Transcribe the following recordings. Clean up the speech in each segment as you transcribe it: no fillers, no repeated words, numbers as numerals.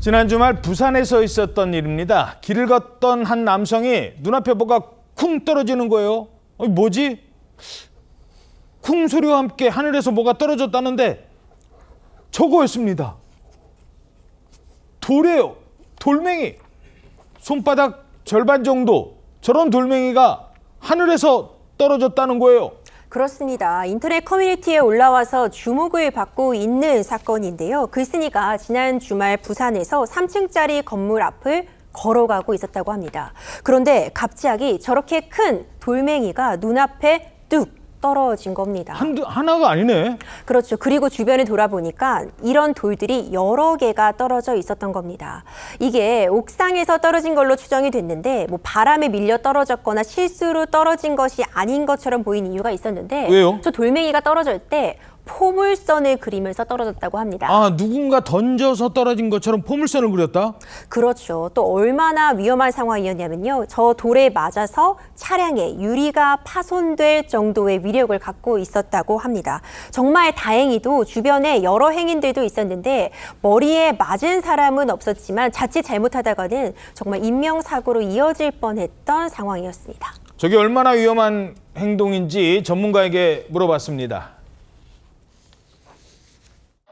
지난 주말 부산에서 있었던 일입니다. 길을 걷던 한 남성이 눈앞에 뭐가 쿵 떨어지는 거예요. 뭐지? 쿵 소리와 함께 하늘에서 뭐가 떨어졌다는데 저거였습니다. 돌이에요. 돌멩이. 손바닥 절반 정도. 저런 돌멩이가 하늘에서 떨어졌다는 거예요. 그렇습니다. 인터넷 커뮤니티에 올라와서 주목을 받고 있는 사건인데요. 글쓴이가 지난 주말 부산에서 3층짜리 건물 앞을 걸어가고 있었다고 합니다. 그런데 갑자기 저렇게 큰 돌멩이가 눈앞에 뚝 떨어진 겁니다. 하나가 아니네. 그렇죠. 그리고 주변을 돌아보니까 이런 돌들이 여러 개가 떨어져 있었던 겁니다. 이게 옥상에서 떨어진 걸로 추정이 됐는데 바람에 밀려 떨어졌거나 실수로 떨어진 것이 아닌 것처럼 보인 이유가 있었는데 왜요? 저 돌멩이가 떨어질 때 포물선을 그리면서 떨어졌다고 합니다. 아, 누군가 던져서 떨어진 것처럼 포물선을 그렸다? 그렇죠. 또 얼마나 위험한 상황이었냐면요. 저 돌에 맞아서 차량의 유리가 파손될 정도의 위력을 갖고 있었다고 합니다. 정말 다행히도 주변에 여러 행인들도 있었는데 머리에 맞은 사람은 없었지만 자칫 잘못하다가는 정말 인명사고로 이어질 뻔했던 상황이었습니다. 저게 얼마나 위험한 행동인지 전문가에게 물어봤습니다.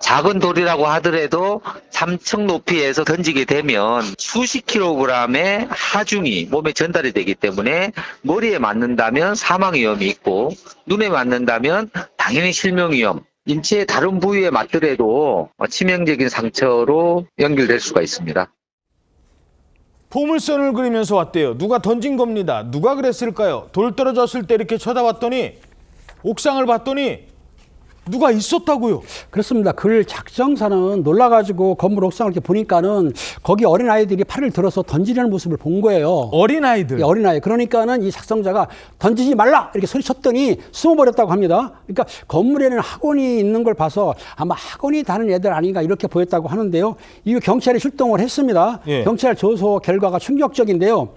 작은 돌이라고 하더라도 3층 높이에서 던지게 되면 수십 킬로그램의 하중이 몸에 전달이 되기 때문에 머리에 맞는다면 사망 위험이 있고 눈에 맞는다면 당연히 실명 위험, 인체의 다른 부위에 맞더라도 치명적인 상처로 연결될 수가 있습니다. 포물선을 그리면서 왔대요. 누가 던진 겁니다. 누가 그랬을까요? 돌 떨어졌을 때 이렇게 쳐다봤더니 옥상을 봤더니 누가 있었다고요? 그렇습니다. 글 작성사는 놀라가지고 건물 옥상을 이렇게 보니까는 거기 어린아이들이 팔을 들어서 던지려는 모습을 본 거예요. 어린아이들? 예, 어린아이. 그러니까는 이 작성자가 던지지 말라! 이렇게 소리쳤더니 숨어버렸다고 합니다. 그러니까 건물에는 학원이 있는 걸 봐서 아마 학원이 다는 애들 아닌가 이렇게 보였다고 하는데요. 이후 경찰이 출동을 했습니다. 예. 경찰 조사 결과가 충격적인데요.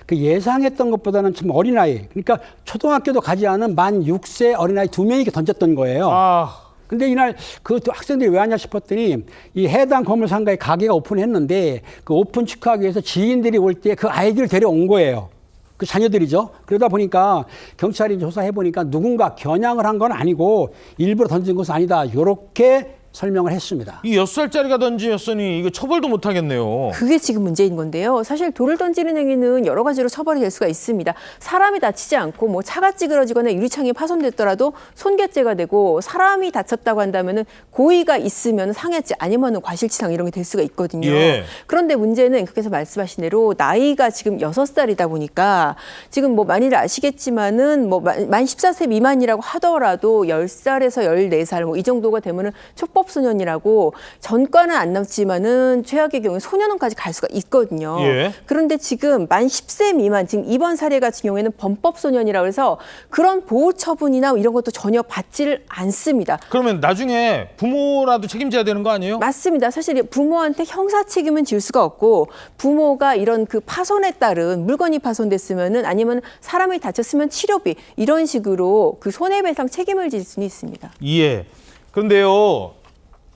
그 예상했던 것보다는 좀 어린아이, 그러니까 초등학교도 가지 않은 만 6세 어린아이 2명이 던졌던 거예요. 근데 이날 그 학생들이 왜 왔냐 싶었더니 이 해당 건물 상가에 가게가 오픈했는데 그 오픈 축하하기 위해서 지인들이 올 때 그 아이들을 데려온 거예요. 그 자녀들이죠. 그러다 보니까 경찰이 조사해 보니까 누군가 겨냥을 한 건 아니고 일부러 던진 것은 아니다. 이렇게 설명을 했습니다. 이 6살짜리가 던지였으니 이거 처벌도 못 하겠네요. 그게 지금 문제인 건데요. 사실 돌을 던지는 행위는 여러 가지로 처벌이 될 수가 있습니다. 사람이 다치지 않고 차가 찌그러지거나 유리창이 파손됐더라도 손괴죄가 되고 사람이 다쳤다고 한다면은 고의가 있으면 상해죄 아니면은 과실치상 이런 게 될 수가 있거든요. 예. 그런데 문제는 그께서 말씀하신 대로 나이가 지금 6살이다 보니까 지금 많이들 아시겠지만은 만 14세 미만이라고 하더라도 10살에서 14살 이 정도가 되면은 촉법 소년이라고 전과는 안 남지만은 최악의 경우에 소년원까지 갈 수가 있거든요. 예. 그런데 지금 만 10세 미만 지금 이번 사례 같은 경우에는 범법 소년이라고 해서 그런 보호 처분이나 이런 것도 전혀 받지를 않습니다. 그러면 나중에 부모라도 책임져야 되는 거 아니에요? 맞습니다. 사실 부모한테 형사 책임은 질 수가 없고 부모가 이런 그 파손에 따른 물건이 파손됐으면은 아니면 사람이 다쳤으면 치료비 이런 식으로 그 손해배상 책임을 질 수는 있습니다. 예. 그런데요.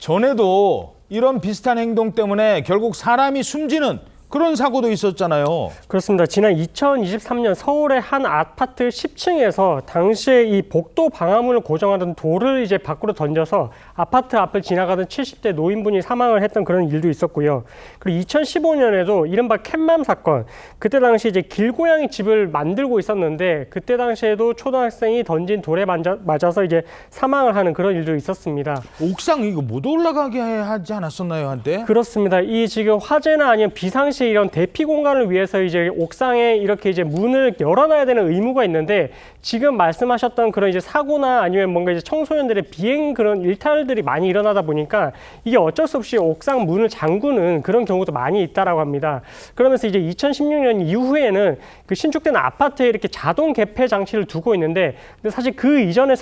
전에도 이런 비슷한 행동 때문에 결국 사람이 숨지는 그런 사고도 있었잖아요. 그렇습니다. 지난 2023년 서울의 한 아파트 10층에서 당시에 이 복도 방화문을 고정하던 돌을 이제 밖으로 던져서 아파트 앞을 지나가던 70대 노인분이 사망을 했던 그런 일도 있었고요. 그리고 2015년에도 이른바 캣맘 사건, 그때 당시 이제 길고양이 집을 만들고 있었는데 그때 당시에도 초등학생이 던진 돌에 맞아서 이제 사망을 하는 그런 일도 있었습니다. 옥상 이거 못 올라가게 하지 않았었나요, 한때? 그렇습니다. 이 지금 화재나 아니면 비상시 이런 대피 공간을 위해서 이제 옥상에 이렇게 이제 문을 열어놔야 되는 의무가 있는데 지금 말씀하셨던 그런 이제 사고나 아니면 뭔가 이제 청소년들의 비행 그런 일탈들이 많이 일어나다 보니까 이게 어쩔 수 없이 옥상 문을 잠그는 그런 경우도 많이 있다라고 합니다. 그러면서 이제 2016년 이후에는 그 신축된 아파트에 이렇게 자동 개폐 장치를 두고 있는데 근데 사실 그 이전에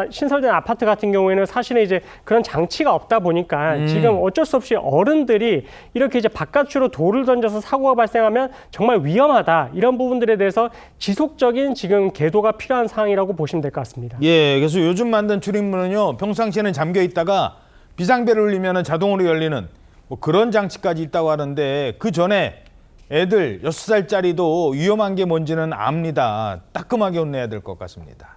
신설된 아파트 같은 경우에는 사실은 이제 그런 장치가 없다 보니까 지금 어쩔 수 없이 어른들이 이렇게 이제 바깥으로 돌을 던져 사고가 발생하면 정말 위험하다. 이런 부분들에 대해서 지속적인 지금 계도가 필요한 상황이라고 보시면 될 것 같습니다. 예, 그래서 요즘 만든 출입문은요. 평상시에는 잠겨 있다가 비상벨을 울리면 자동으로 열리는 뭐 그런 장치까지 있다고 하는데 그 전에 애들 6살짜리도 위험한 게 뭔지는 압니다. 따끔하게 혼내야 될 것 같습니다.